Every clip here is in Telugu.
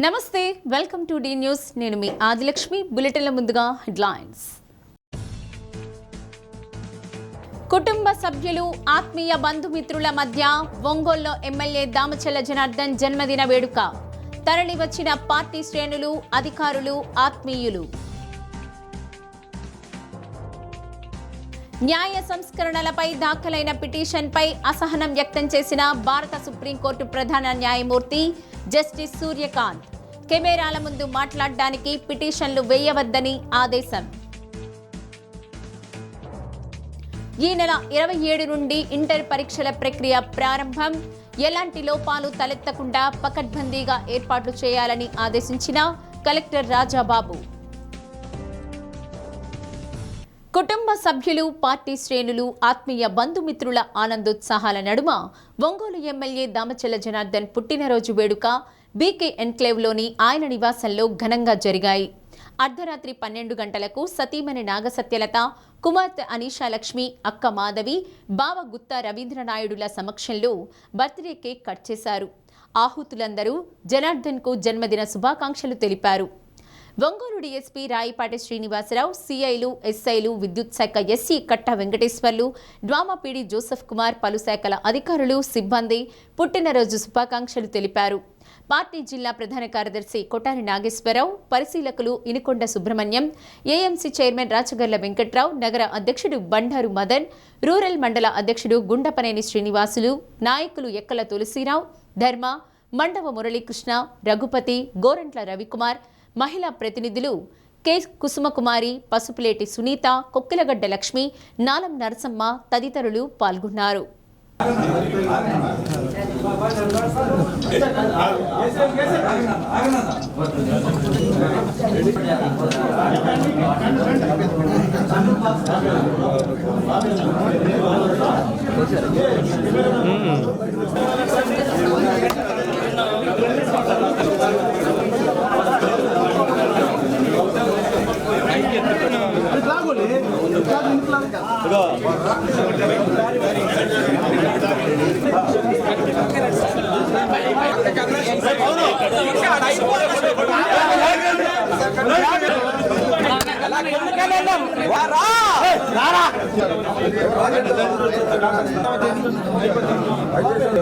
నమస్తే, వెల్కమ్ టు డి న్యూస్. నేను మీ ఆదిలక్ష్మి. బులెటిన్ల ముందుగా హెడ్లైన్స్. కుటుంబ సభ్యులు, ఆత్మీయ బంధుమిత్రుల మధ్య ఒంగోలులో ఎమ్మెల్యే దామచల్ల జనార్దన్ జన్మదిన వేడుక. తరలి వచ్చిన పార్టీ శ్రేణులు, అధికారులు, ఆత్మీయులు. న్యాయ సంస్కరణలపై దాఖలైన పిటిషన్పై అసహనం వ్యక్తం చేసిన భారత సుప్రీంకోర్టు ప్రధాన న్యాయమూర్తి జస్టిస్ సూర్యకాంత్. కెమెరాల ముందు మాట్లాడడానికి పిటిషన్లు వేయవద్దని ఆదేశం. ఈ నెల 27 నుండి ఇంటర్ పరీక్షల ప్రక్రియ ప్రారంభం. ఎలాంటి లోపాలు తలెత్తకుండా పకడ్బందీగా ఏర్పాట్లు చేయాలని ఆదేశించిన కలెక్టర్ రాజాబాబు. కుటుంబ సభ్యులు, పార్టీ శ్రేణులు, ఆత్మీయ బంధుమిత్రుల ఆనందోత్సాహాల నడుమ ఒంగోలు ఎమ్మెల్యే దామచల్ల జనార్దన్ పుట్టినరోజు వేడుక బీకే ఎన్క్లేవ్లోని ఆయన నివాసంలో ఘనంగా జరిగాయి. అర్ధరాత్రి 12 గంటలకు సతీమణి నాగసత్యలత, కుమార్తె అనీషాలక్ష్మి, అక్క మాధవి, బావ గుత్తా రవీంద్రనాయుడుల సమక్షంలో బర్త్డే కేక్ కట్ చేశారు. ఆహుతులందరూ జనార్దన్కు జన్మదిన శుభాకాంక్షలు తెలిపారు. ఒంగోలు డీఎస్పీ రాయిపాటి శ్రీనివాసరావు, సిఐలు, ఎస్ఐలు, విద్యుత్ శాఖ ఎస్సీ కట్ట వెంకటేశ్వర్లు, డ్వామా పీడీ జోసెఫ్ కుమార్, పలు శాఖల అధికారులు, సిబ్బంది పుట్టినరోజు శుభాకాంక్షలు తెలిపారు. పార్టీ జిల్లా ప్రధాన కార్యదర్శి కొటారి నాగేశ్వరరావు, పరిశీలకులు ఇనుకొండ సుబ్రహ్మణ్యం, ఏఎంసీ చైర్మన్ రాచగర్ల వెంకట్రావు, నగర అధ్యక్షుడు బండారు మదన్, రూరల్ మండల అధ్యక్షుడు గుండపనేని శ్రీనివాసులు, నాయకులు ఎక్కల తులసీరావు, ధర్మ, మండవ మురళీకృష్ణ, రఘుపతి, గోరంట్ల రవికుమార్, మహిళా ప్రతినిధులు కె కుసుమకుమారి, పసుపులేటి సునీత, కొక్కిలగడ్డ లక్ష్మి, నాలం నరసమ్మ తదితరులు పాల్గొన్నారు.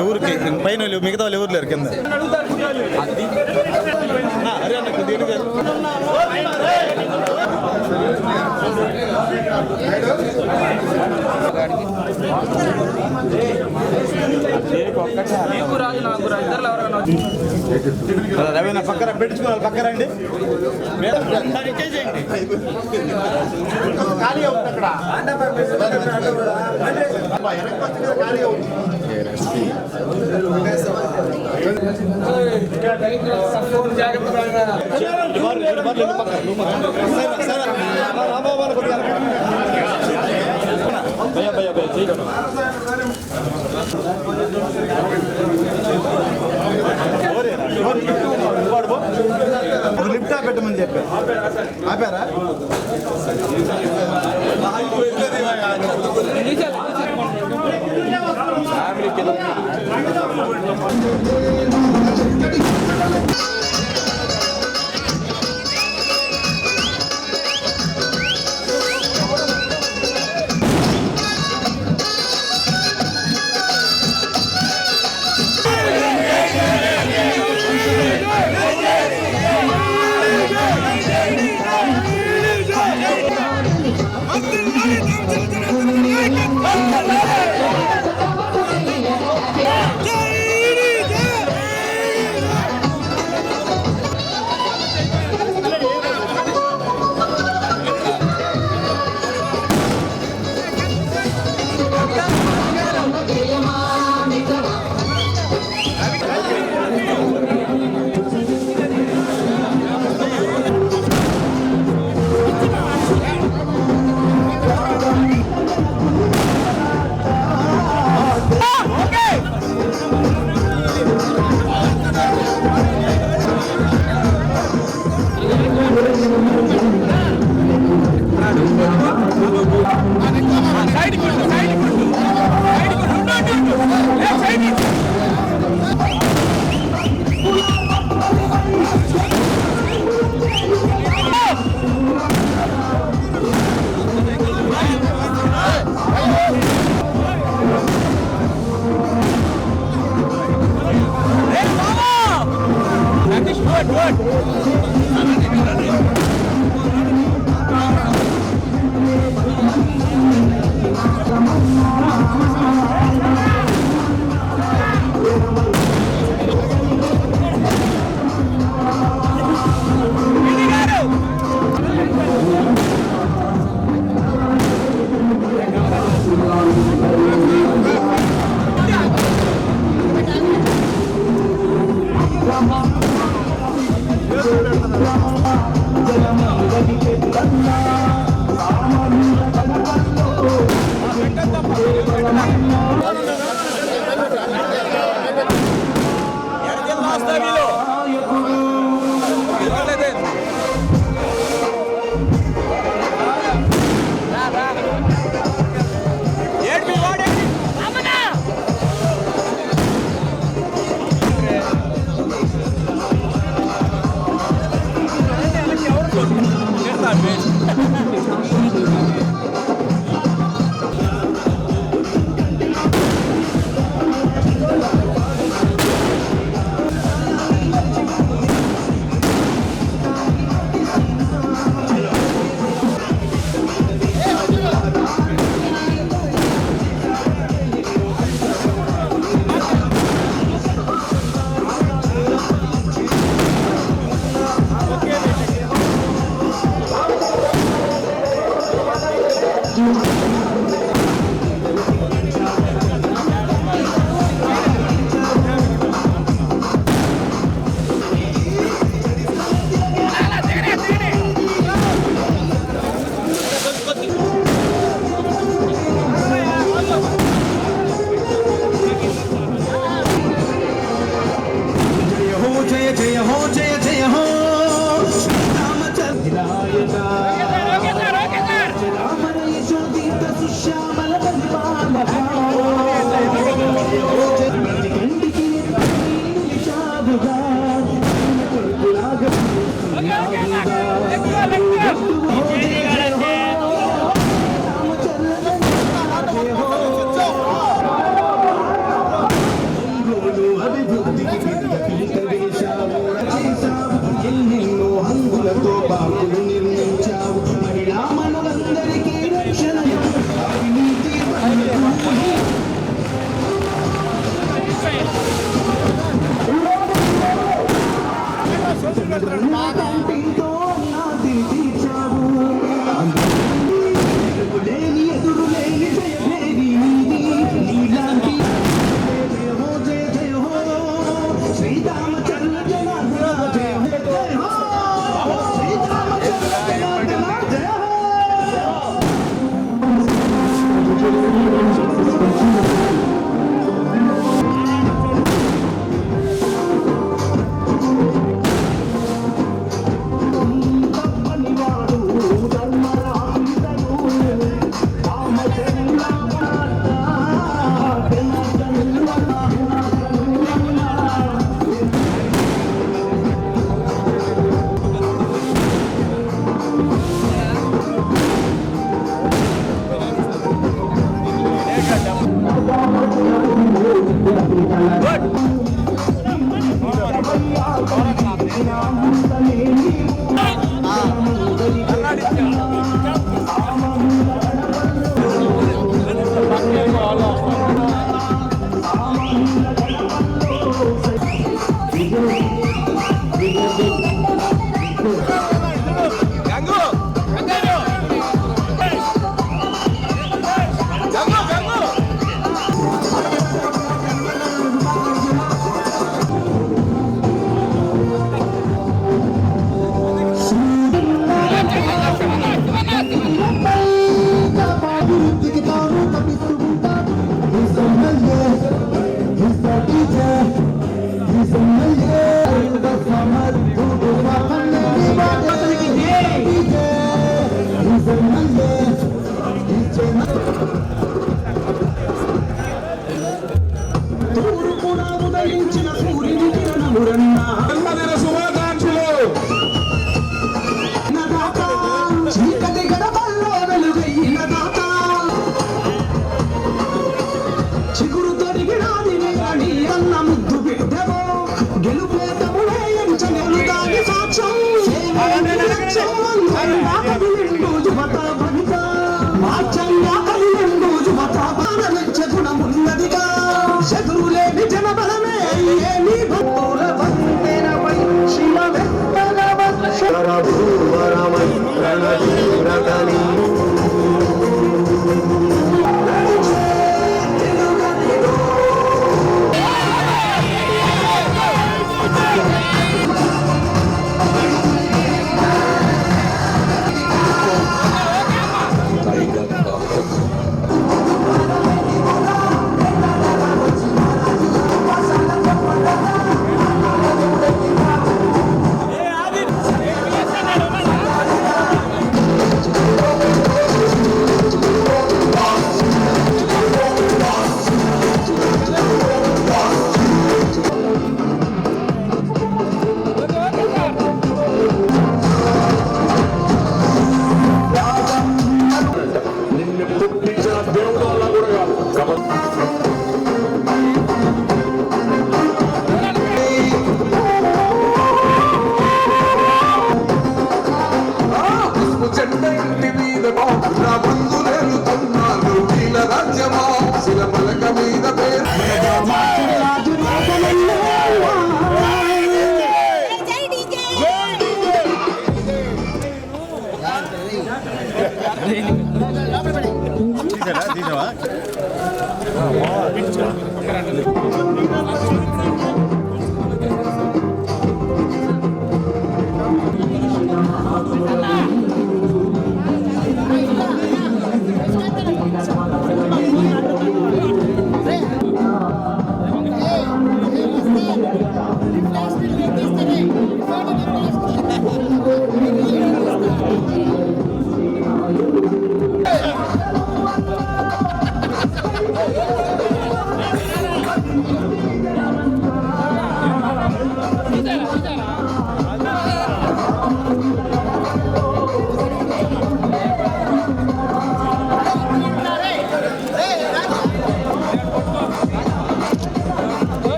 ఎవరికి పైన మిగతా వాళ్ళు ఎవరు లేరు కింద. రవీనా పక్కన పెట్టించుకోవాలి, పక్కన అండి ఖాళీ అవుతుంది అక్కడ. లిఫ్ట్ పెట్టమని చెప్పారు, ఆపారా?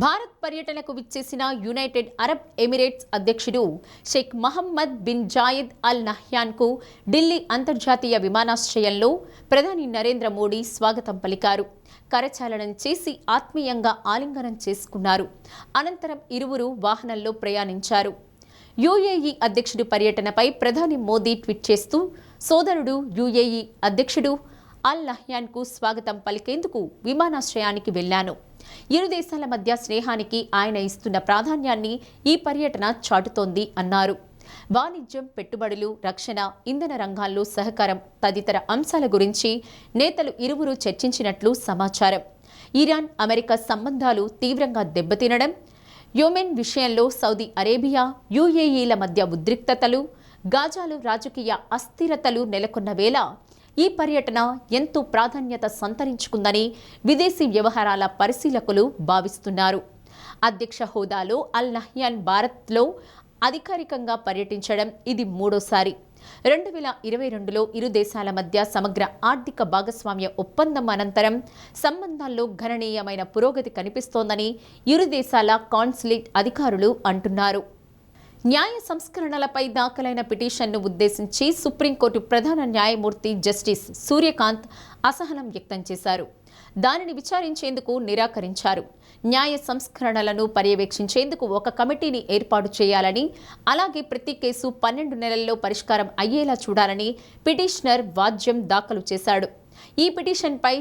భారత్ పర్యటనకు విచ్చేసిన యునైటెడ్ అరబ్ ఎమిరేట్స్ అధ్యక్షుడు షేక్ మహమ్మద్ బిన్ జాయద్ అల్ నహ్యాన్కు ఢిల్లీ అంతర్జాతీయ విమానాశ్రయంలో ప్రధాని నరేంద్ర మోడీ స్వాగతం పలికారు. కరచాలనం చేసి ఆత్మీయంగా ఆలింగనం చేసుకున్నారు. అనంతరం ఇరువురు వాహనంలో ప్రయాణించారు. యుఏఈ అధ్యక్షుడి పర్యటనపై ప్రధాని మోదీ ట్వీట్ చేస్తూ సోదరుడు యుఏఈ అధ్యక్షుడు అల్ నహ్యాన్కు స్వాగతం పలికేందుకు విమానాశ్రయానికి వెళ్లాను. ఇరు దేశాల మధ్య స్నేహానికి ఆయన ఇస్తున్న ప్రాధాన్యాన్ని ఈ పర్యటన చాటుతోంది అన్నారు. వాణిజ్యం, పెట్టుబడులు, రక్షణ, ఇంధన రంగాల్లో సహకారం తదితర అంశాల గురించి నేతలు ఇరువురు చర్చించినట్లు సమాచారం. ఇరాన్, అమెరికా సంబంధాలు తీవ్రంగా దెబ్బతినడం, యెమెన్ విషయంలో సౌదీ అరేబియా, యుఏఈల మధ్య ఉద్రిక్తతలు, గాజాలో రాజకీయ అస్థిరతలు నెలకొన్న వేళ ఈ పర్యటన ఎంతో ప్రాధాన్యత సంతరించుకుందని విదేశీ వ్యవహారాల పరిశీలకులు భావిస్తున్నారు. అధ్యక్ష హోదాలో అల్ నహ్యాన్ భారత్లో అధికారికంగా పర్యటించడం ఇది మూడోసారి. 2022లో ఇరు దేశాల మధ్య సమగ్ర ఆర్థిక భాగస్వామ్య ఒప్పందం అనంతరం సంబంధాల్లో గణనీయమైన పురోగతి కనిపిస్తోందని ఇరు దేశాల కాన్సులేట్ అధికారులు అంటున్నారు. న్యాయ సంస్కరణలపై దాఖలైన పిటిషన్ను ఉద్దేశించి సుప్రీంకోర్టు ప్రధాన న్యాయమూర్తి జస్టిస్ సూర్యకాంత్ అసహనం వ్యక్తం చేశారు. దానిని విచారించేందుకు నిరాకరించారు. న్యాయ సంస్కరణలను పర్యవేక్షించేందుకు ఒక కమిటీని ఏర్పాటు చేయాలని, అలాగే ప్రతి కేసు 12 నెలల్లో పరిష్కారం అయ్యేలా చూడాలని పిటిషనర్ వాద్యం దాఖలు చేశాడు. ఈ పిటిషన్పై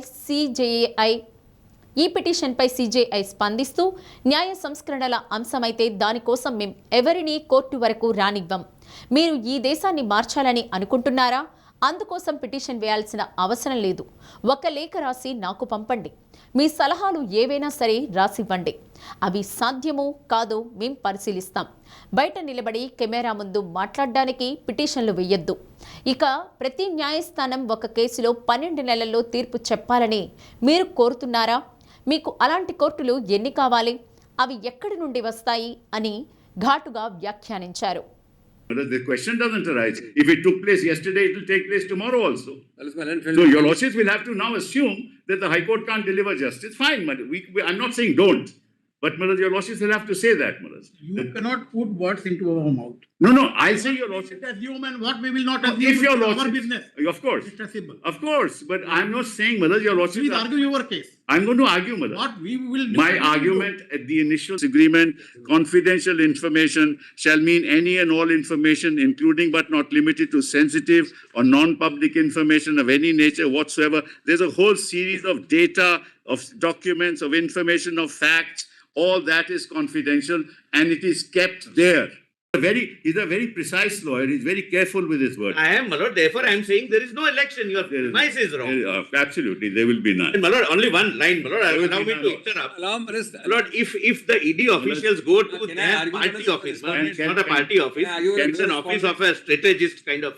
సీజేఐ స్పందిస్తూ న్యాయ సంస్కరణల అంశమైతే దానికోసం మేం ఎవరినీ కోర్టు వరకు రానివ్వం. మీరు ఈ దేశాన్ని మార్చాలని అనుకుంటున్నారా? అందుకోసం పిటిషన్ వేయాల్సిన అవసరం లేదు. ఒక లేఖ రాసి నాకు పంపండి. మీ సలహాలు ఏవైనా సరే రాసివ్వండి. అవి సాధ్యమో కాదో మేం పరిశీలిస్తాం. బయట నిలబడి కెమెరా ముందు మాట్లాడడానికి పిటిషన్లు వేయొద్దు. ఇక ప్రతి న్యాయస్థానం ఒక కేసులో 12 నెలల్లో తీర్పు చెప్పాలని మీరు కోరుతున్నారా? మీకు అలాంటి కోర్టులు ఎన్ని కావాలి? అవి ఎక్కడి నుండి వస్తాయి అని ఘాటుగా వ్యాఖ్యానించారు. The question doesn't arise. If it took place yesterday, it will take place tomorrow also. So your lordships will have to now assume that the High Court can't deliver justice. Fine, I'm not saying don't. But your lordships will have to say that, You cannot put words into our mouth. No, I'll say your lordship. Assume and what we will not assume. If your is our lordship, business. of course, Mr. Sibbal. of course. But I'm not saying, your lordship. Please argue your case. I'm going to argue, What we will do. My argument at the initial agreement, confidential information shall mean any and all information, including but not limited to sensitive or non-public information of any nature whatsoever. There's a whole series of data, of documents, of information, of facts. All that is confidential and it is kept there. He's a very precise lawyer. He's very careful with his words. I am, my lord. Therefore, I am saying there is no election. Your premise is wrong. Absolutely, there will be none. My lord, only one line, my lord. I will allow me to interrupt. My lord, if the ED officials go to their party office, it's not a party office. It's an office of a strategist kind of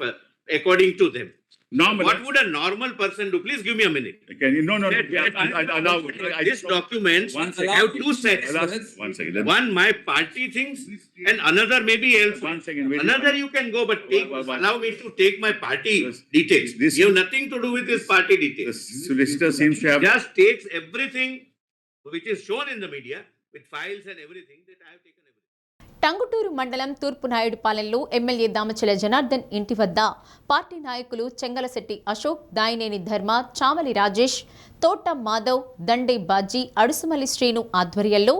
according to them. Normal. What would a normal person do? Please give me a minute. Okay, no. This documents One second. have two sets. One second. One my party thinks and another maybe else. One second, wait. Another you can go, but allow me to take my party Yes. details. This- You have nothing to do with this party The details. solicitor seems to have. Just takes everything which is shown in the media with files and everything that I have taken everything. Tanguturu మండలం తూర్పు నాయుడుపాలెంలో ఎమ్మెల్యే దామచల జనార్దన్ ఇంటి వద్ద పార్టీ నాయకులు చెంగలశెట్టి అశోక్, దాయినేని ధర్మ, చామలి రాజేష్, తోట మాధవ్, దండే బాజీ, అడుసుమల్లి శ్రీను ఆధ్వర్యంలో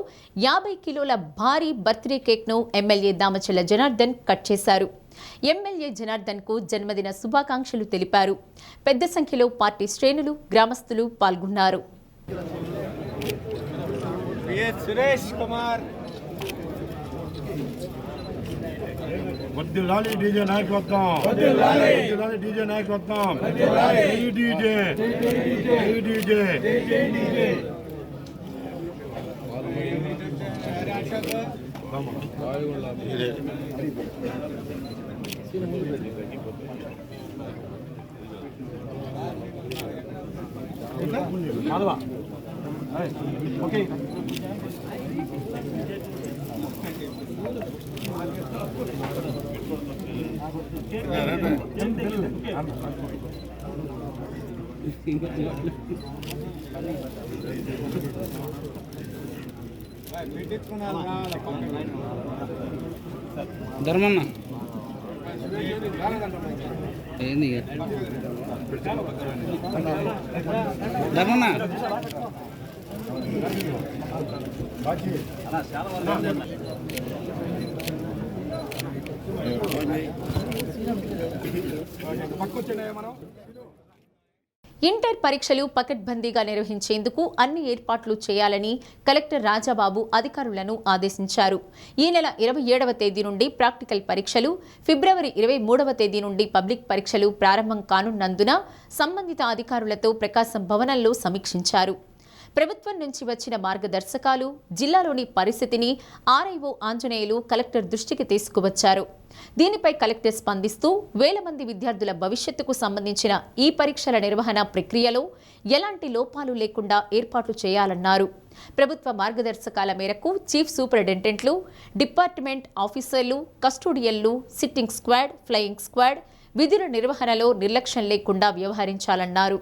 50 కిలోల భారీ బర్త్డే కేక్ను ఎమ్మెల్యే దామచల జనార్దన్ కట్ చేశారు. ఎమ్మెల్యే జనార్దన్కు జన్మదిన శుభాకాంక్షలు తెలిపారు. పెద్ద సంఖ్యలో పార్టీ శ్రేణులు, గ్రామస్తులు పాల్గొన్నారు. సురేష్ కుమార్ వద్దులాలి డీజే నాయకత్వం, వద్దులాలి డీజే నాయకత్వం, ఈ డీజే మాధవ ఓకే. ధర్మన్న ఏంది ధర్మన్న ఇంటర్ పరీక్షలు పకడ్బందీగా నిర్వహించేందుకు అన్ని ఏర్పాట్లు చేయాలని కలెక్టర్ రాజాబాబు అధికారులను ఆదేశించారు. ఈ నెల 27వ తేదీ నుండి ప్రాక్టికల్ పరీక్షలు, ఫిబ్రవరి 23వ తేదీ నుండి పబ్లిక్ పరీక్షలు ప్రారంభం కానున్నందున సంబంధిత అధికారులతో ప్రకాశం భవనంలో సమీక్షించారు. ప్రభుత్వం నుంచి వచ్చిన మార్గదర్శకాలు, జిల్లాలోని పరిస్థితిని ఆర్ఐఓ ఆంజనేయులు కలెక్టర్ దృష్టికి తీసుకువచ్చారు. దీనిపై కలెక్టర్ స్పందిస్తూ వేల మంది విద్యార్థుల భవిష్యత్తుకు సంబంధించిన ఈ పరీక్షల నిర్వహణ ప్రక్రియలో ఎలాంటి లోపాలు లేకుండా ఏర్పాట్లు చేయాలన్నారు. ప్రభుత్వ మార్గదర్శకాల మేరకు చీఫ్ సూపరింటెండెంట్లు, డిపార్ట్మెంట్ ఆఫీసర్లు, కస్టోడియన్లు, సిట్టింగ్ స్క్వాడ్, ఫ్లయింగ్ స్క్వాడ్ విధుల నిర్వహణలో నిర్లక్ష్యం లేకుండా వ్యవహరించాలన్నారు.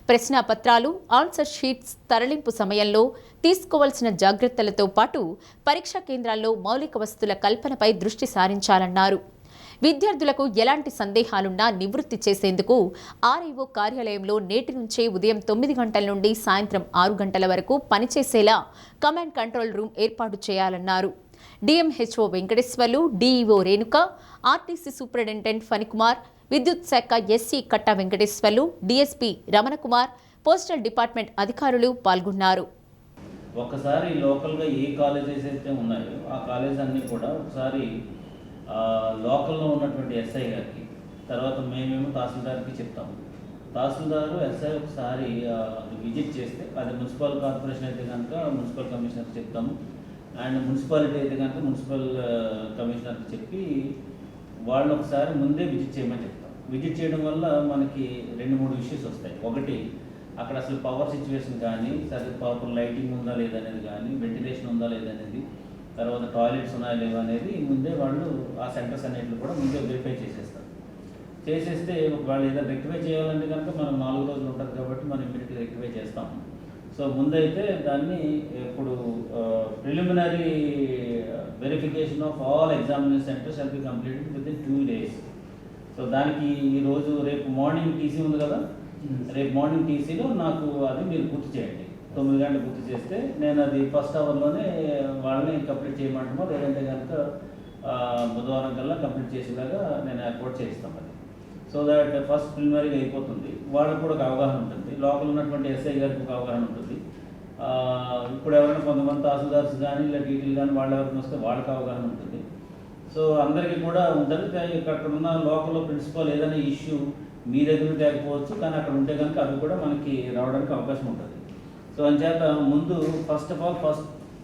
ప్రశ్నాపత్రాలు, ఆన్సర్ షీట్స్ తరలింపు సమయంలో తీసుకోవాల్సిన జాగ్రత్తలతో పాటు పరీక్షా కేంద్రాల్లో మౌలిక వసతుల కల్పనపై దృష్టి సారించాలన్నారు. విద్యార్థులకు ఎలాంటి సందేహాలున్నా నివృత్తి చేసేందుకు ఆర్ఐఓ కార్యాలయంలో నేటి నుంచే ఉదయం 9 గంటల నుండి సాయంత్రం 6 గంటల వరకు పనిచేసేలా కమాండ్ కంట్రోల్ రూమ్ ఏర్పాటు చేయాలన్నారు. DMHO Venkateswarlu, DEO Renuka, RTC superintendent Phanikumar, విద్యుత్ శాఖ SC Katta Venkateswarlu, DSP Ramanakumar, postal department అధికారులు పాల్గొన్నారు. ఒకసారి లోకల్గా ఏ కాలేజెస్ అయితే ఉన్నాయో ఆ కాలేజ్ అన్నీ కూడా ఒకసారి లోకల్లో ఉన్నటువంటి ఎస్ఐ గారికి, తర్వాత మేమేమో తహసీల్దార్కి చెప్తాము. తహసీల్దారు ఎస్ఐ ఒకసారి విజిట్ చేస్తే, అది మున్సిపల్ కార్పొరేషన్ అయితే కనుక మున్సిపల్ కమిషనర్కి చెప్తాము, అండ్ మున్సిపాలిటీ అయితే కనుక మున్సిపల్ కమిషనర్కి చెప్పి వాళ్ళు ఒకసారి ముందే విజిట్ చేయమని చెప్తాం. విజిట్ చేయడం వల్ల మనకి 2-3 ఇష్యూస్ వస్తాయి. ఒకటి, అక్కడ అసలు పవర్ సిచ్యువేషన్ కానీ, సరే ప్రాపర్ లైటింగ్ ఉందా లేదనేది కానీ, వెంటిలేషన్ ఉందా లేదనేది, తర్వాత టాయిలెట్స్ ఉన్నాయా లేవా అనేది ముందే వాళ్ళు ఆ సెంటర్స్ అనేటివి కూడా ముందే వెరిఫై చేసేస్తారు. చేసేస్తే వాళ్ళు ఏదైనా రెక్టిఫై చేయాలంటే కనుక మనం 4 రోజులు ఉంటుంది కాబట్టి మనం ఇమ్మీడియట్గా రెక్టిఫై చేస్తాము. సో ముందైతే దాన్ని ఇప్పుడు preliminary verification of all examination centres shall be completed with in 2 days. So దానికి ఈరోజు రేపు మార్నింగ్ టీసీ ఉంది కదా, రేపు మార్నింగ్ టీసీలో నాకు అది మీరు పూర్తి చేయండి. 9 గంటలు పూర్తి చేస్తే నేను అది ఫస్ట్ అవర్లోనే వాళ్ళని కంప్లీట్ చేయమంటామో, లేదంటే కనుక బుధవారం కల్లా కంప్లీట్ చేసేలాగా నేను ఏర్పాటు చేయిస్తాను. అది సో దట్ ఫస్ట్ ప్రిలిమినరీగా అయిపోతుంది. వాళ్ళకు కూడా ఒక అవగాహన ఉంటుంది, లోపల ఉన్నటువంటి ఎస్ఐ గారికి ఒక అవగాహన ఉంటుంది. ఇప్పుడు ఎవరైనా కొంతమంది తహసీల్దార్స్ కానీ ఇలా డీటెయిల్ కానీ వాళ్ళు ఎవరైనా వస్తే వాళ్ళకి అవగాహన ఉంటుంది. సో అందరికీ కూడా ఉంటుంది. అక్కడ ఉన్న లోకల్లో ప్రిన్సిపల్ ఏదైనా ఇష్యూ మీ దగ్గర లేకపోవచ్చు, కానీ అక్కడ ఉంటే కనుక అవి కూడా మనకి రావడానికి అవకాశం ఉంటుంది. సో అంచేత ముందు first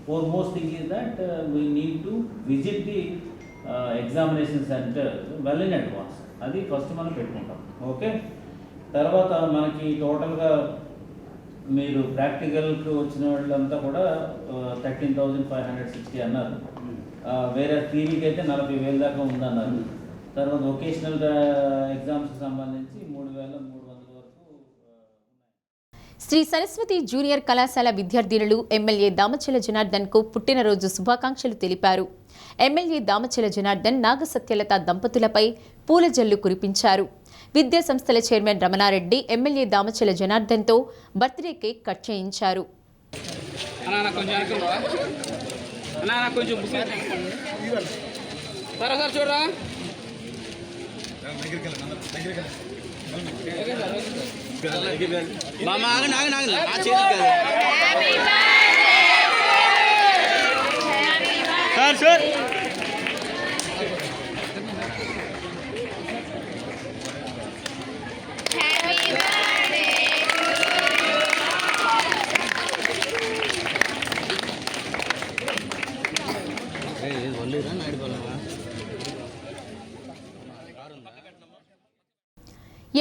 foremost thing is that we need to visit the examination centre well in advance. అది ఫస్ట్ మనం పెట్టుకుంటాం. ఓకే, తర్వాత మనకి టోటల్గా మీరు ప్రాక్టికల్కి వచ్చిన వాళ్ళంతా కూడా 13,560 అన్నారు. వేరే థియరీకి అయితే 40,000 దాకా ఉందన్నారు. తర్వాత వొకేషనల్ ఎగ్జామ్స్కి సంబంధించి 3,300 వరకు. శ్రీ సరస్వతి జూనియర్ కళాశాల విద్యార్థినులు ఎమ్మెల్యే దామచల జనార్దన్కు పుట్టినరోజు శుభాకాంక్షలు తెలిపారు. ఎమ్మెల్యే దామచల జనార్దన్ నాగసత్యలత దంపతులపై పూల జల్లు కురిపించారు. విద్యా సంస్థల చైర్మన్ రమణారెడ్డి ఎమ్మెల్యే దామచల జనార్దన్తో బర్త్డే కేక్ కట్ చేయించారు.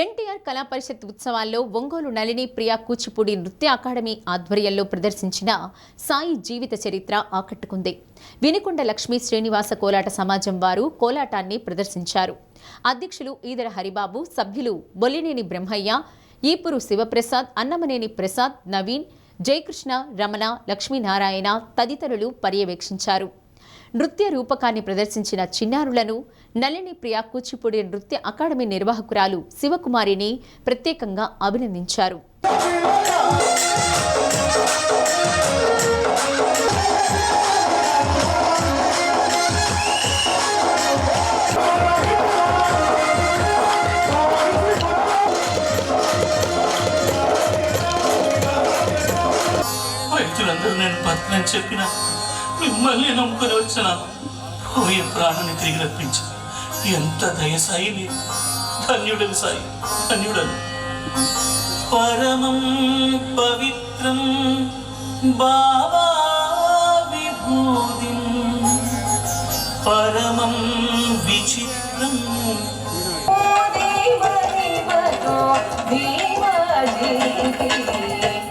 ఎన్టీఆర్ కళా పరిషత్ ఉత్సవాల్లో ఒంగోలు నళిని ప్రియా కూచిపూడి నృత్య అకాడమీ ఆధ్వర్యంలో ప్రదర్శించిన సాయి జీవిత చరిత్ర ఆకట్టుకుంది. వినుకొండ లక్ష్మీ శ్రీనివాస కోలాట సమాజం వారు కోలాటాన్ని ప్రదర్శించారు. అధ్యక్షులు ఈదర హరిబాబు, సభ్యులు బొల్లినేని బ్రహ్మయ్య, ఈపురు శివప్రసాద్, అన్నమనేని ప్రసాద్, నవీన్, జయకృష్ణ, రమణ, లక్ష్మీనారాయణ తదితరులు పర్యవేక్షించారు. నృత్య రూపకాన్ని ప్రదర్శించిన చిన్నారులను నళిని ప్రియా కూచిపూడి నృత్య అకాడమీ నిర్వాహకురాలు శివకుమారిని ప్రత్యేకంగా అభినందించారు. వైద్యులందరూ నేను పత్ని చెప్పిన మిమ్మల్ని నమ్ముకొని వచ్చిన పోయే ప్రాణాన్ని తిరిగి రప్పించు. ఎంత దయసాయి నీవు, ధన్యుడని సాయి, ధన్యుడని. పరమం పవిత్రం బాబా విభూతిం పరమం విచిత్రం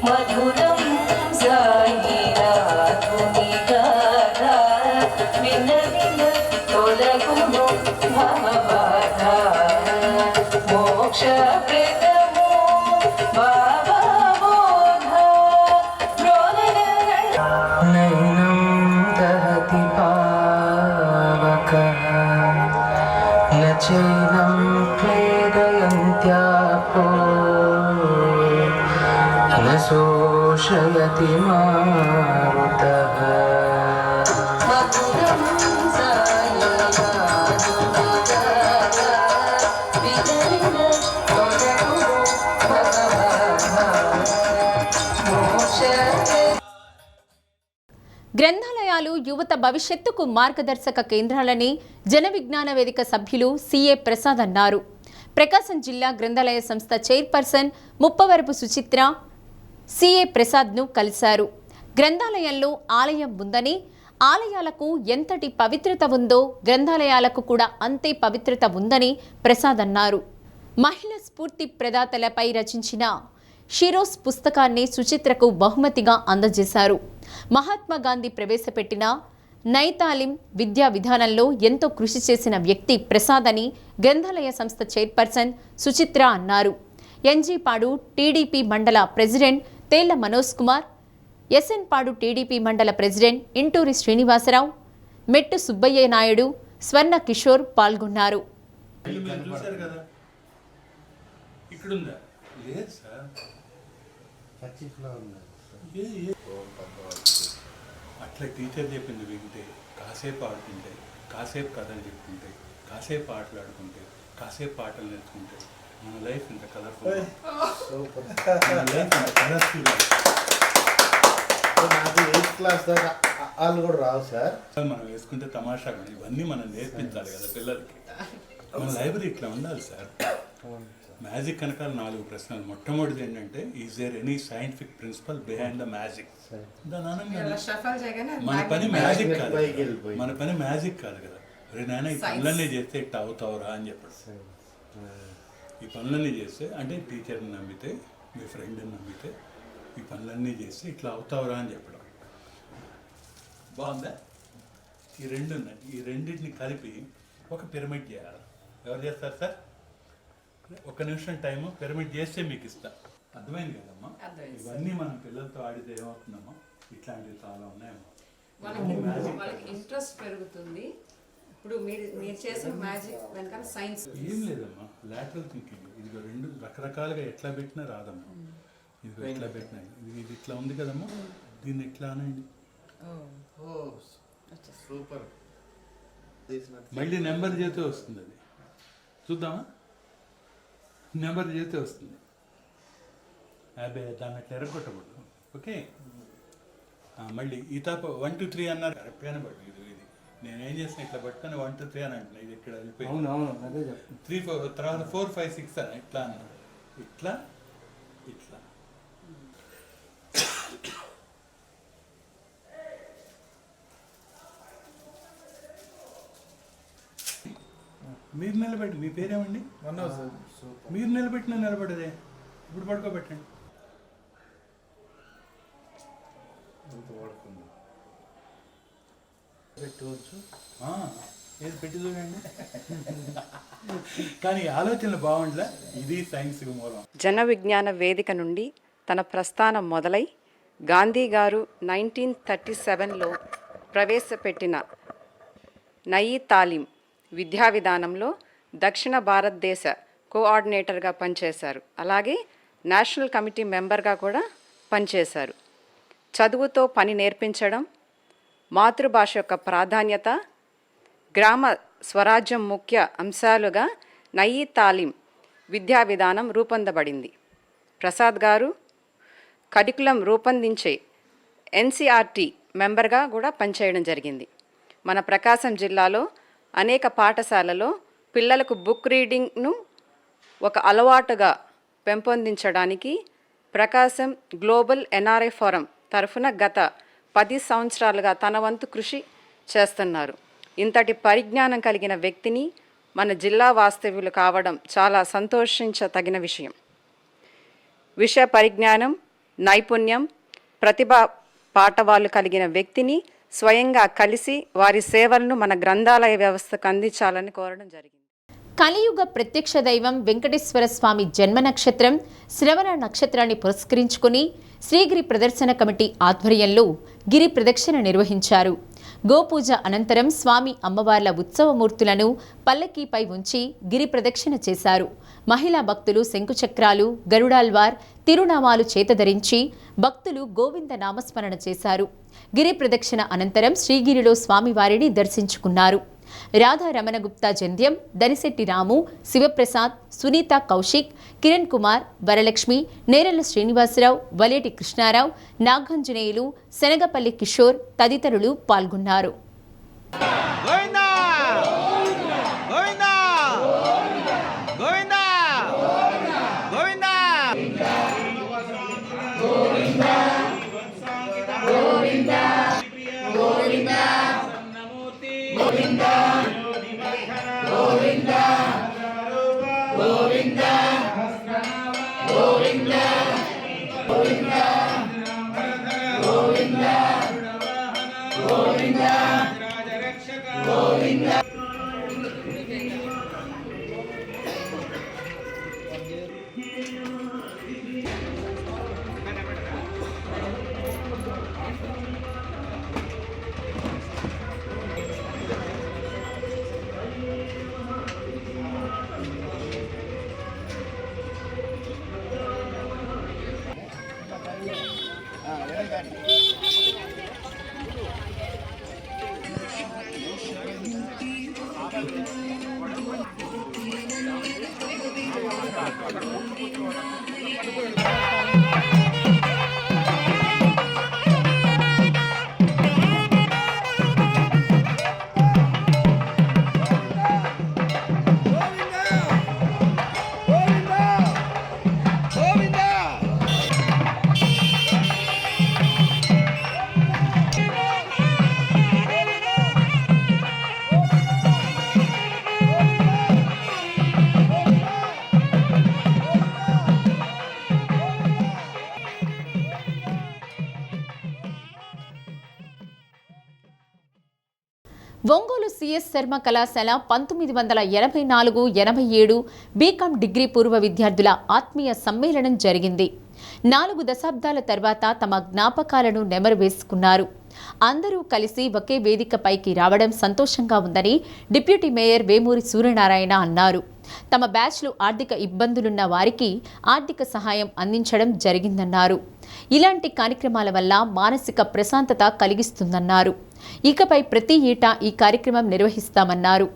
మధురం శోషయతి మారుతః గ్రంథాలయాలు యువత భవిష్యత్తుకు మార్గదర్శక కేంద్రాలని జన విజ్ఞాన వేదిక సభ్యులు సిఏ ప్రసాద్ అన్నారు. ప్రకాశం జిల్లా గ్రంథాలయ సంస్థ చైర్పర్సన్ ముప్పవరపు సుచిత్ర సిఏ ప్రసాద్ను కలిశారు. గ్రంథాలయంలో ఆలయం ఉందని, ఆలయాలకు ఎంతటి పవిత్రత ఉందో గ్రంథాలయాలకు కూడా అంతే పవిత్రత ఉందని ప్రసాద్ అన్నారు. మహిళా స్ఫూర్తి ప్రదాతలపై రచించిన షిరోస్ పుస్తకాన్ని సుచిత్రకు బహుమతిగా అందజేశారు. మహాత్మా గాంధీ ప్రవేశపెట్టిన నైతాలిం విద్యా విధానంలో ఎంతో కృషి చేసిన వ్యక్తి ప్రసాద్ అని గ్రంథాలయ సంస్థ చైర్పర్సన్ సుచిత్ర అన్నారు. ఎన్జీపాడు టీడీపీ మండల ప్రెసిడెంట్ తేళ్ల మనోజ్ కుమార్, ఎస్ఎన్ పాడు టీడీపీ మండల ప్రెసిడెంట్ ఇంటూరి శ్రీనివాసరావు, మెట్టు సుబ్బయ్య నాయుడు, స్వర్ణ కిషోర్ పాల్గొన్నారు. అట్లా టీచర్ చెప్పింది వింటే, కాసేపు ఆడుకుంటే, కాసేపు కథలు చెప్పుకుంటే, కాసేపు ఆటలు ఆడుకుంటే, కాసేపు పాటలు నేర్చుకుంటే మన లైఫ్ ఇంత కలర్ఫుల్, మన లైఫ్ ఇంత కలర్ఫుల్. నాకు 8th క్లాస్ దాకా వాళ్ళు కూడా రావు సార్. మనం వేసుకుంటే తమాషా, ఇవన్నీ మనం నేర్పించాలి కదా పిల్లలకి. మన లైబ్రరీ ఇట్లా ఉండాలి సార్. మ్యాజిక్ కనుక 4 ప్రశ్నలు. మొట్టమొదటిది ఏంటంటే, is there any scientific principle behind the magic? మన పని మ్యాజిక్ కాదు, మన పని మ్యాజిక్ కాదు కదా. నాయన ఈ పనులన్నీ చేస్తే ఇట్లా అవుతావురా అని చెప్పాడు. ఈ పనులన్నీ చేస్తే అంటే టీచర్ని నమ్మితే మీ ఫ్రెండ్ని నమ్మితే ఈ పనులన్నీ చేస్తే ఇట్లా అవుతావురా అని చెప్పడం బాగుందా? ఈ రెండు ఉన్నాయి, ఈ రెండింటిని కలిపి ఒక పిరమిడ్ చేయాలి. ఎవరు చేస్తారు సార్? ఒక నిమిషం టైము పిరమిడ్ చేస్తే మీకు ఇస్తా. అర్థమైంది కదమ్మా? ఇవన్నీ మనం పిల్లలతో ఆడితే ఏమవుతుందమ్మా? ఇట్లాంటివి చాలా ఉన్నాయమ్మా. వాళ్ళకి ఇంట్రెస్ట్ పెరుగుతుంది. ఇప్పుడు మీరు చేసిన మ్యాజిక్ వెనకాల సైన్స్ ఏం లేదమ్మా, లాటరల్ థింకింగ్. ఇదిగో రెండు రకరకాలుగా ఎట్లా పెట్టినా రాదమ్మా. ఇదిగో ఎట్లా పెట్టినా ఇది ఇట్లా ఉంది కదమ్మా, దీన్ని ఇట్లా అనండి. సూపర్. మళ్ళీ నెంబర్ చేస్తే వస్తుంది. అది చూద్దామా? నెంబర్ చేస్తే వస్తుంది. అదే దాన్ని అట్లా ఎరగొట్టకూడదు. ఓకే, మళ్ళీ ఈ తాప 1 2 3 అన్నారు కరెక్ట్గానే పడు. ఇది నేనేం చేసిన ఇట్లా పట్టుకొని 1 2 3 అని అంటున్నా. ఇది ఇక్కడ వెళ్ళిపోయింది. 3 4 తర్వాత 4 5 6 అని ఇట్లా అన్నారు. ఇట్లా ఇట్లా మీరు నిలబెట్టి, మీ పేరేమండి? మీరు నిలబెట్టిన నిలబడదే. ఇప్పుడు పడుకోబెట్టండి. పెట్టవచ్చు, ఏది పెట్టి చూడండి. కానీ ఆలోచనలు బాగుండలే. ఇది సైన్స్కి మూలం. జన విజ్ఞాన వేదిక నుండి తన ప్రస్థానం మొదలై గాంధీ గారు 1937లో ప్రవేశపెట్టిన నయీ తాలీం విద్యా విధానంలో దక్షిణ భారతదేశ కోఆర్డినేటర్గా పనిచేశారు. అలాగే నేషనల్ కమిటీ మెంబర్గా కూడా పనిచేశారు. చదువుతో పని నేర్పించడం, మాతృభాష యొక్క ప్రాధాన్యత, గ్రామ స్వరాజ్యం ముఖ్య అంశాలుగా నయీ తాలీం విద్యా విధానం రూపొందబడింది. ప్రసాద్ గారు కరికులం రూపొందించే ఎన్సీఆర్టీ మెంబర్గా కూడా పనిచేయడం జరిగింది. మన ప్రకాశం జిల్లాలో అనేక పాఠశాలలో పిల్లలకు బుక్ రీడింగ్ను ఒక అలవాటుగా పెంపొందించడానికి ప్రకాశం గ్లోబల్ ఎన్ఆర్ఐ ఫోరం తరఫున గత 10 సంవత్సరాలుగా తన వంతు కృషి చేస్తున్నారు. ఇంతటి పరిజ్ఞానం కలిగిన వ్యక్తిని మన జిల్లా వాస్తవ్యులు కావడం చాలా సంతోషించదగిన విషయం. విషయ పరిజ్ఞానం, నైపుణ్యం, ప్రతిభా పాఠవాలు కలిగిన వ్యక్తిని స్వయంగా కలిసి వారి సేవలను మన గ్రంథాలయ వ్యవస్థకు అందించాలని కోరడం జరిగింది. కలియుగ ప్రత్యక్ష దైవం వెంకటేశ్వర స్వామి జన్మ నక్షత్రం శ్రవణ నక్షత్రాన్ని పురస్కరించుకుని శ్రీగిరి ప్రదర్శన కమిటీ ఆధ్వర్యంలో గిరి ప్రదక్షిణ నిర్వహించారు. గోపూజ అనంతరం స్వామి అమ్మవార్ల ఉత్సవమూర్తులను పల్లకీపై ఉంచి గిరి ప్రదక్షిణ చేశారు. మహిళా భక్తులు శంకుచక్రాలు, గరుడాల్వార్ తిరునామాలు చేతధరించి భక్తులు గోవింద నామస్మరణ చేశారు. గిరి ప్రదక్షిణ అనంతరం శ్రీగిరిలో స్వామివారిని దర్శించుకున్నారు. రాధా రమణ గుప్తా జంధ్యం, దనిశెట్టి రాము, శివప్రసాద్, సునీత కౌశిక్, కిరణ్ కుమార్, వరలక్ష్మి, నేరెళ్ల శ్రీనివాసరావు, వలేటి కృష్ణారావు, నాగాంజనేయులు, శనగపల్లి కిషోర్ తదితరులు పాల్గొన్నారు. సిఎస్ శర్మ కళాశాల 1984-87 బీకాం డిగ్రీ పూర్వ విద్యార్థుల ఆత్మీయ సమ్మేళనం జరిగింది. 4 దశాబ్దాల తర్వాత తమ జ్ఞాపకాలను నెమరు వేసుకున్నారు. అందరూ కలిసి ఒకే వేదికపైకి రావడం సంతోషంగా ఉందని డిప్యూటీ మేయర్ వేమూరి సూర్యనారాయణ అన్నారు. తమ బ్యాచ్లు ఆర్థిక ఇబ్బందులున్న వారికి ఆర్థిక సహాయం అందించడం జరిగిందన్నారు. ఇలాంటి కార్యక్రమాల వల్ల మానసిక ప్రశాంతత కలిగిస్తుందన్నారు. ఇకపై ప్రతి ఏటా ఈ కార్యక్రమం నిర్వహిస్తామన్నారు.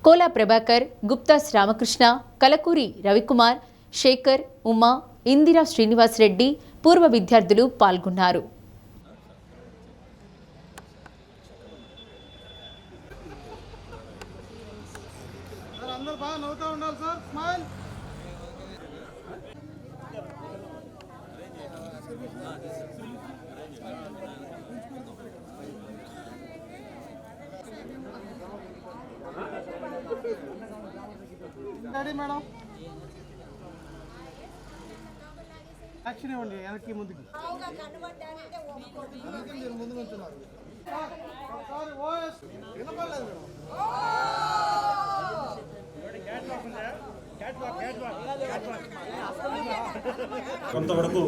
కోలా ప్రభాకర్, గుప్తాస్ రామకృష్ణ, కలకూరి రవికుమార్, శేఖర్, ఉమా, ఇందిరా శ్రీనివాసరెడ్డి పూర్వ విద్యార్థులు పాల్గొన్నారు. మేడం యాక్షన్ ఇవ్వండి, వెనక్కి ముందుకి మీరు ముందు నుంచున్నారు. కొంతవరకు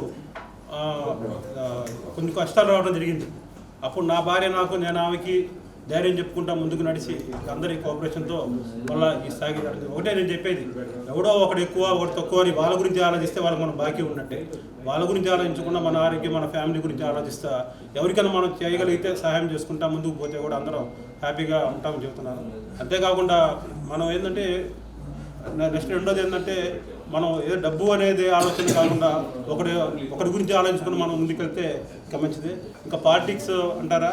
కొన్ని కష్టాలు రావడం జరిగింది. అప్పుడు నా భార్య నేను ఆమెకి ధైర్యం చెప్పుకుంటా ముందుకు నడిచి అందరి కోఆపరేషన్తో మళ్ళీ ఈ స్థాయికి రాలేదు. ఒకటే నేను చెప్పేది, ఎవడో ఒకటి ఎక్కువ ఒకటి తక్కువ అని వాళ్ళ గురించి ఆలోచిస్తే వాళ్ళకి మనం బాకీ ఉన్నట్టే. వాళ్ళ గురించి ఆలోచించకుండా మన ఆరోగ్యం, మన ఫ్యామిలీ గురించి ఆలోచిస్తా ఎవరికైనా మనం చేయగలిగితే సహాయం చేసుకుంటా ముందుకు పోతే కూడా అందరం హ్యాపీగా ఉంటామని చెప్తున్నాను. అంతేకాకుండా మనం ఏంటంటే నెక్స్ట్ రెండోది ఏంటంటే మనం ఏదో డబ్బు అనేది ఆలోచన కాకుండా ఒకరి గురించి ఆలోచించుకుని మనం ముందుకెళ్తే ఇంకా మంచిది. ఇంకా పాలిటిక్స్ అంటారా,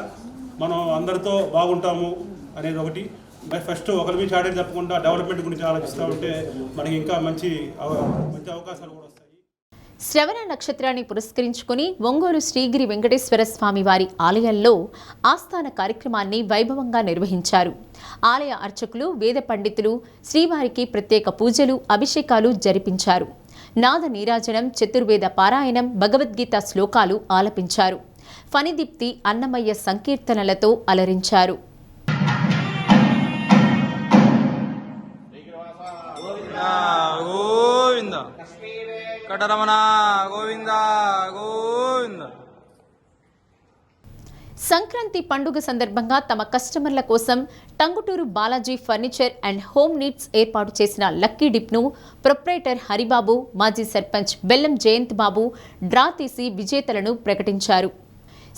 మనం అందరితో బాగుంటాము అనేది ఒకటి. ఫస్ట్ ఒకరి గురించి ఆడే తప్పకుండా డెవలప్మెంట్ గురించి ఆలోచిస్తూ ఉంటే మనకి ఇంకా మంచి అవకాశాలు కూడా వస్తాయి. శ్రవణ నక్షత్రాన్ని పురస్కరించుకుని ఒంగోలు శ్రీగిరి వెంకటేశ్వర స్వామి వారి ఆలయంలో ఆస్థాన కార్యక్రమాన్ని వైభవంగా నిర్వహించారు. ఆలయ అర్చకులు, వేద పండితులు శ్రీవారికి ప్రత్యేక పూజలు, అభిషేకాలు జరిపించారు. నాద నీరాజనం, చతుర్వేద పారాయణం, భగవద్గీత శ్లోకాలు ఆలపించారు. ఫణిదీప్తి, అన్నమయ్య సంకీర్తనలతో అలరించారు. సంక్రాంతి పండుగ సందర్భంగా తమ కస్టమర్ల కోసం Tanguturu Balaji furniture and home needs ఏర్పాటు చేసిన లక్కీ డిప్ను ప్రొప్రైటర్ హరిబాబు, మాజీ సర్పంచ్ బెల్లం జయంత్ బాబు డ్రా తీసి విజేతలను ప్రకటించారు.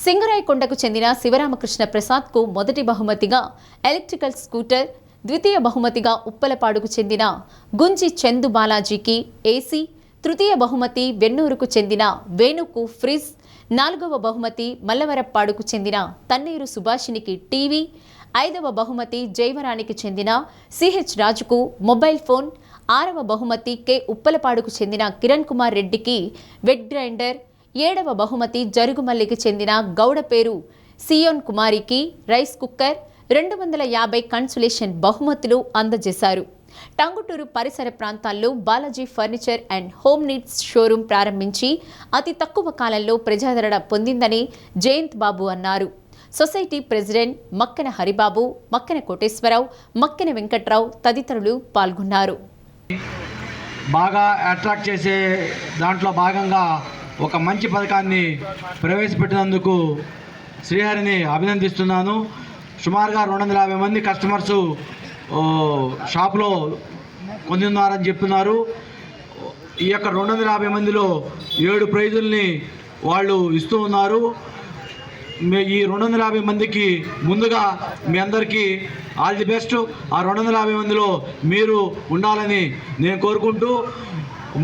సింగరాయకొండకు చెందిన శివరామకృష్ణ ప్రసాద్కు మొదటి బహుమతిగా ఎలక్ట్రికల్ స్కూటర్, ద్వితీయ బహుమతిగా ఉప్పలపాడుకు చెందిన గుంజి చందు బాలాజీకి ఏసీ, తృతీయ బహుమతి వెన్నూరుకు చెందిన వేణుకు ఫ్రిజ్, 4వ బహుమతి మల్లవరప్పాడుకు చెందిన తన్నీరు సుభాషినికి టీవీ, 5వ బహుమతి జైవరానికి చెందిన సిహెచ్ రాజుకు మొబైల్ ఫోన్, 6వ బహుమతి కె ఉప్పలపాడుకు చెందిన కిరణ్ కుమార్ రెడ్డికి వెడ్ గ్రైండర్, 7వ బహుమతి జరుగుమల్లికి చెందిన గౌడపేరు సియోన్ కుమారికి రైస్ కుక్కర్, 250 కన్సులేషన్ బహుమతులు అందజేశారు. టంగుటూరు పరిసర ప్రాంతాల్లో Balaji furniture and home needs showroom ప్రారంభించి అతి తక్కువ కాలంలో ప్రజాదరణ పొందిందని జయంత్ బాబు అన్నారు. సొసైటీ ప్రెసిడెంట్ మక్కెన హరిబాబు, మక్కెన కోటేశ్వరరావు, మక్కెన వెంకట్రావు తదితరులు పాల్గొన్నారు. బాగా అట్రాక్ట్ చేసే దాంట్లో భాగంగా ఒక మంచి పథకాన్ని ప్రవేశపెట్టినందుకు శ్రీహరిని అభినందిస్తున్నాను. సుమారుగా 250 మంది కస్టమర్సు షాప్లో పొందుతున్నారని చెప్తున్నారు. ఈ యొక్క 250 మందిలో 7 ప్రైజుల్ని వాళ్ళు ఇస్తూ ఉన్నారు. ఈ 250 మందికి ముందుగా మీ అందరికీ ఆల్ ది బెస్ట్. ఆ 250 మందిలో మీరు ఉండాలని నేను కోరుకుంటూ,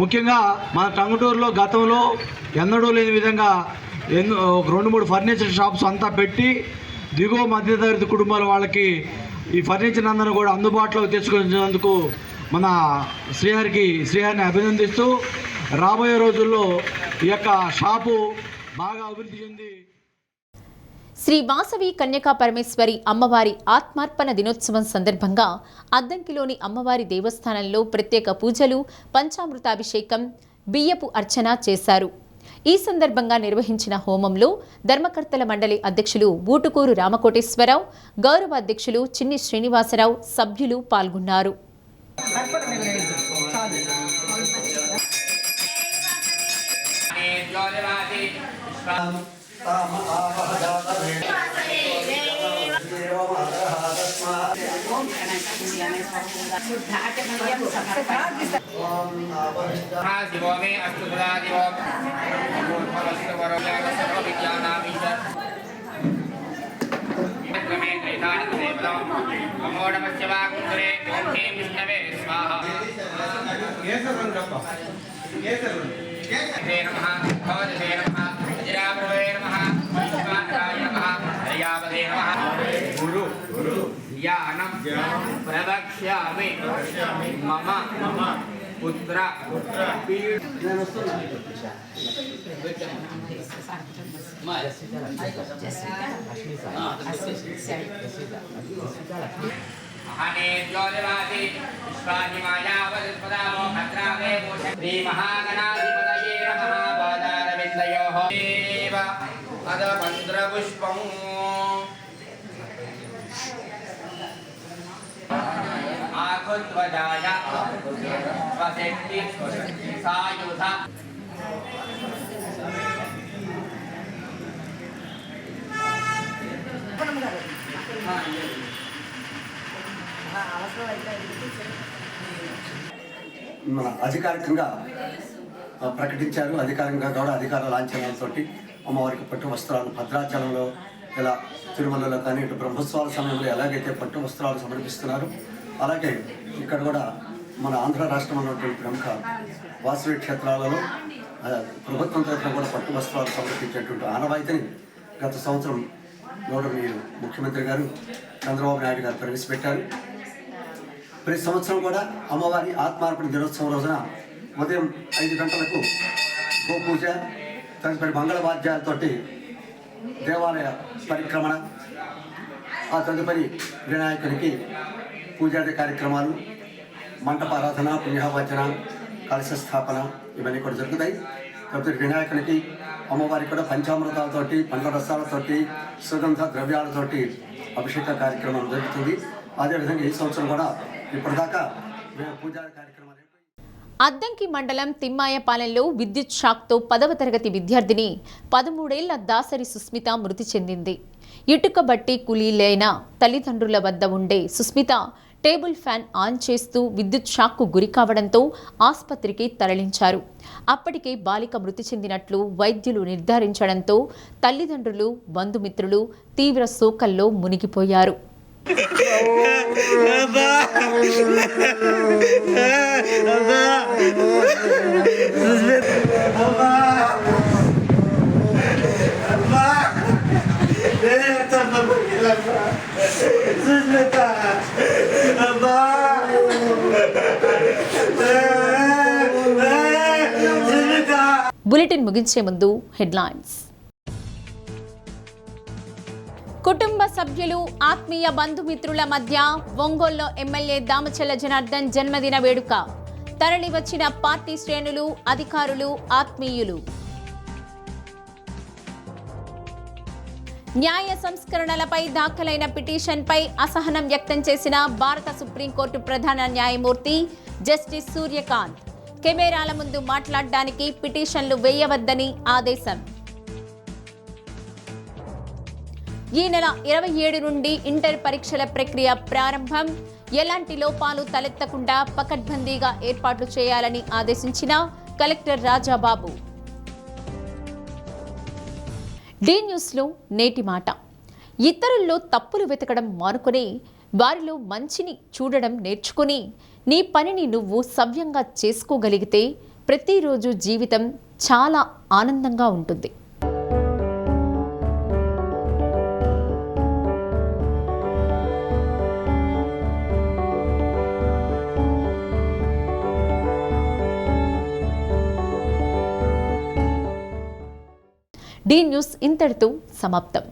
ముఖ్యంగా మన టంగుటూరులో గతంలో ఎన్నడూ లేని విధంగా 2-3 ఫర్నిచర్ షాప్స్ అంతా పెట్టి దిగువ మధ్యతరగతి కుటుంబాల వాళ్ళకి ఈ ఫర్నిచర్ అందరూ కూడా అందుబాటులో తెచ్చుకునేందుకు మన శ్రీహరిని అభినందిస్తూ, రాబోయే రోజుల్లో ఈ యొక్క షాపు బాగా అభివృద్ధి చెంది శ్రీ వాసవి కన్యకా పరమేశ్వరి అమ్మవారి ఆత్మార్పణ దినోత్సవం సందర్భంగా అద్దంకిలోని అమ్మవారి దేవస్థానంలో ప్రత్యేక పూజలు, పంచామృతాభిషేకం, బియ్యపు అర్చన చేశారు. ఈ సందర్భంగా నిర్వహించిన హోమంలో ధర్మకర్తల మండలి అధ్యక్షులు బూటుకూరు రామకోటేశ్వరరావు, గౌరవ అధ్యక్షులు చిన్ని శ్రీనివాసరావు, సభ్యులు పాల్గొన్నారు. ప్రవక్ష్యామి మమ పుత్ర శ్రీ మహాగణాధిపతయే నమః. పాదారవిందయోః దేవ పదమంత్రపుష్పం ఆకుధ్వజాయ స్వశక్తి సాయుధ మన అధికారికంగా ప్రకటించారు. అధికారికంగా కూడా అధికార లాంఛనాలతో అమ్మవారికి పట్టు వస్త్రాలు భద్రాచలంలో ఇలా తిరుమలలో కానీ ఇటు బ్రహ్మోత్సవాల సమయంలో ఎలాగైతే పట్టు వస్త్రాలు సమర్పిస్తున్నారు, అలాగే ఇక్కడ కూడా మన ఆంధ్ర రాష్ట్రంలో ఉన్నటువంటి ప్రముఖ వాసవి క్షేత్రాలలో ప్రభుత్వం తరఫున కూడా పట్టు వస్త్రాలు సమర్పించేటువంటి ఆనవాయితీని గత సంవత్సరం గౌరవనీయులు ముఖ్యమంత్రి గారు చంద్రబాబు నాయుడు గారు ప్రవేశపెట్టారు. ప్రతి సంవత్సరం కూడా అమ్మవారి ఆత్మార్పణ దినోత్సవం రోజున ఉదయం 5 గంటలకు గోపూజ, తదుపరి మంగళవాద్యాలతోటి దేవాలయ పరిక్రమణ, ఆ తదుపరి వినాయకునికి పూజాది కార్యక్రమాలు, మంటపారాధన, పుణ్యావచన, కలశ స్థాపన ఇవన్నీ కూడా జరుగుతాయి. తదుపరి వినాయకునికి అమ్మవారికి కూడా పంచామృతాలతోటి, పండ్ల రసాలతోటి, సుగంధ ద్రవ్యాలతోటి అభిషేక కార్యక్రమం జరుగుతుంది. అదేవిధంగా ఈ సంవత్సరం కూడా ఇప్పటిదాకా పూజా కార్యక్రమాలు. అద్దంకి మండలం తిమ్మాయపాలెంలో విద్యుత్ షాక్తో 10వ తరగతి విద్యార్థిని 13 ఏళ్ల దాసరి సుస్మిత మృతి చెందింది. ఇటుక బట్టి కూలీలైన తల్లిదండ్రుల వద్ద ఉండే సుస్మిత టేబుల్ ఫ్యాన్ ఆన్ చేస్తూ విద్యుత్ షాక్కు గురి కావడంతో ఆసుపత్రికి తరలించారు. అప్పటికే బాలిక మృతి చెందినట్లు వైద్యులు నిర్ధారించడంతో తల్లిదండ్రులు, బంధుమిత్రులు తీవ్ర శోకంలో మునిగిపోయారు. బులెటిన్ ముగించే ముందు హెడ్లైన్స్. కుటుంబ సభ్యులు, ఆత్మీయ బంధుమిత్రుల మధ్య ఒంగోలులో ఎమ్మెల్యే దామచల్ల జనార్దన్ జన్మదిన వేడుక. తరలి వచ్చిన పార్టీ శ్రేణులు, అధికారులు, ఆత్మీయులు. న్యాయ సంస్కరణలపై దాఖలైన పిటిషన్పై అసహనం వ్యక్తం చేసిన భారత సుప్రీంకోర్టు ప్రధాన న్యాయమూర్తి జస్టిస్ సూర్యకాంత్. కెమెరాల ముందు మాట్లాడడానికి పిటిషన్లు వేయవద్దని ఆదేశం. ఈ నెల 27 నుండి ఇంటర్ పరీక్షల ప్రక్రియ ప్రారంభం. ఎలాంటి లోపాలు తలెత్తకుండా పకడ్బందీగా ఏర్పాట్లు చేయాలని ఆదేశించిన కలెక్టర్ రాజాబాబు. డి న్యూస్లో నేటి మాట. ఇతరుల్లో తప్పులు వెతకడం మానుకొని వారిలో మంచిని చూడడం నేర్చుకుని నీ పనిని నువ్వు సవ్యంగా చేసుకోగలిగితే ప్రతిరోజు జీవితం చాలా ఆనందంగా ఉంటుంది. డి న్యూస్ ఇంతటితో సమాప్తం.